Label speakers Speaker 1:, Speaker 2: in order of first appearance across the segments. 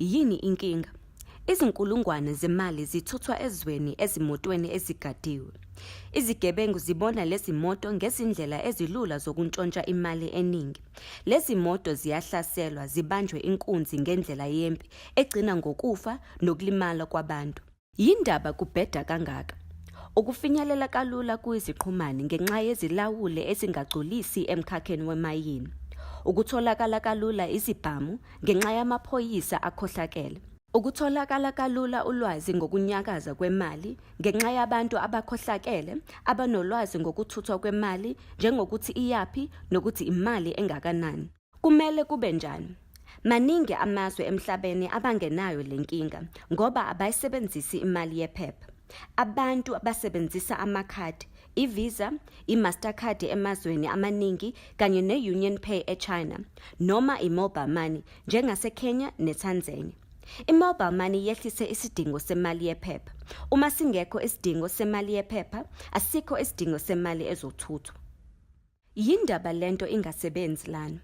Speaker 1: Yini inkinga? Izinkulungwane zemali zithuthwa ezweni ezimotweni ezigadiwe. Izigebengu zibona lezi moto ngezindlela ezilula zokuntshontsha imali eningi. Lezi moto ziyahlaselwa zibanjwe inkunzi ngendlela yempi egcina ngokufa nokulimala kwabantu. Yindaba kubheda kangaka. Ukufinyelela kalula kuyiziqhumani ngenxa yezilawule ezingagculisi emkhakheni wemayini. Ukutholakala kalula izibhamu ngenxa yamaphoyisa akhohlakele. Ukutholakala kalula ulwazi ngokunyakaza kwemali ngenxa yabantu abakhohlakele abanolwazi ngokuthuthwa kwemali njengokuthi iyaphi nokuthi imali engakanani. Kumele kube njani? Maningi amazwe emhlabeni abangenayo lenkinga ngoba abayisebenzisi imali yephepha. Abantu abasebenzisa amakhadi, iVisa, iMastercard emazweni amaningi kanye neUnion Pay eChina noma iMobile Money njengaseKenya neTanzania. IMobile Money yehlise isidingo semali yephepha. Uma singekho isidingo semali yephepha, asikho isidingo semali ezothuthwa. Yindaba lento ingasebenzi lana.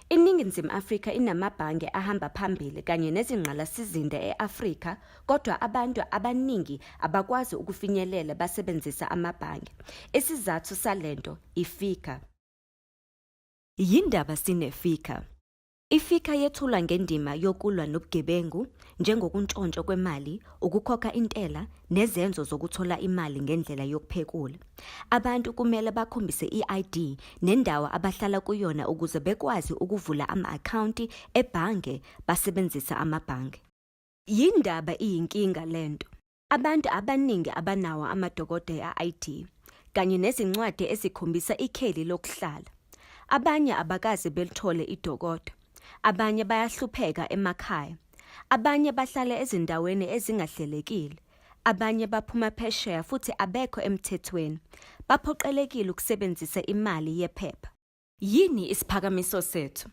Speaker 1: INingizimu Afrika inamabhange ahamba phambili kanye nezingqalasizinda eAfrika, kodwa abantu abaningi abakwazi ukufinyelela basebenzisa amabhange. Isizathu salento iFICA. Yindaba sineFICA. iFICA yethulwa ngendima yokulwa nobugebengu njengokuntshontsha kwemali, ukukhokha intela nezenzo zokuthola imali ngendlela yokuphekula. Abantu kumele bakhombise i-ID nendawo abahlala kuyona ukuze bekwazi ukuvula ama-akhawunti ebhange basebenzisa amabhange. Yindaba iyinkinga lento. Abantu abaningi abanawo amadokodo ID kanye nezincwadi ezikhombisa ikheli lokuhlala. Abanye abakazi belithole idokodo. Abanye bayahlupheka emakhaya. Abanye bahlala ezindaweni ezingahlelekile. Abanye baphuma phesheya futhi abekho emthethweni. Baphoqelekile ukusebenzisa imali yephepha. Yini isiphakamiso sethu?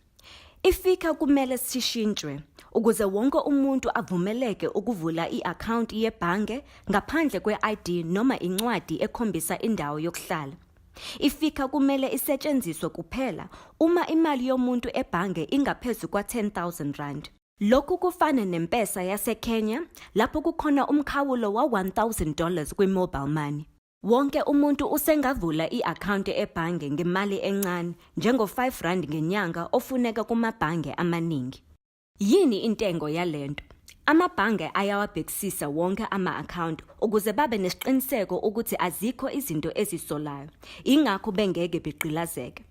Speaker 1: iFICA kumele sishintshwe ukuze wonke umuntu avumeleke ukuvula i-akhawunti yebhange ngaphandle kwe-ID noma incwadi ekhombisa indawo yokuhlala. iFICA kumele isetshenziswe kuphela uma imali yomuntu ebhange ingaphezu kwa R10,000. Lokhu kufana nempesa yaseKenya lapho kukhona umkhawulo wa$1,000 kwi-Mobile Money. Wonke umuntu usengavula i-akhawunti ebhange ngemali encane njengo R5 ngenyanga ofuneka kumabhange amaningi. Yini intengo yalento? Amabhange ayawabhekisisa wonke ama-akhawunti ukuze babe nesiqiniseko ukuthi azikho izinto ezisolayo. Ingakho bengeke begqilazeke.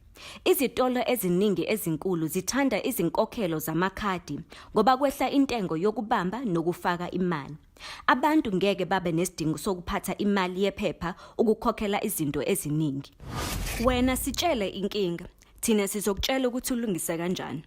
Speaker 1: Izitolo eziningi ezinkulu zithanda izinkokhelo zamakhadi ngoba kwehla intengo yokubamba nokufaka imali. Abantu ngeke babe nesidingo sokuphatha imali yephepha ukukhokhela izinto eziningi. Wena sitshele inkinga, thina sizokutshela ukuthi ulungise kanjani.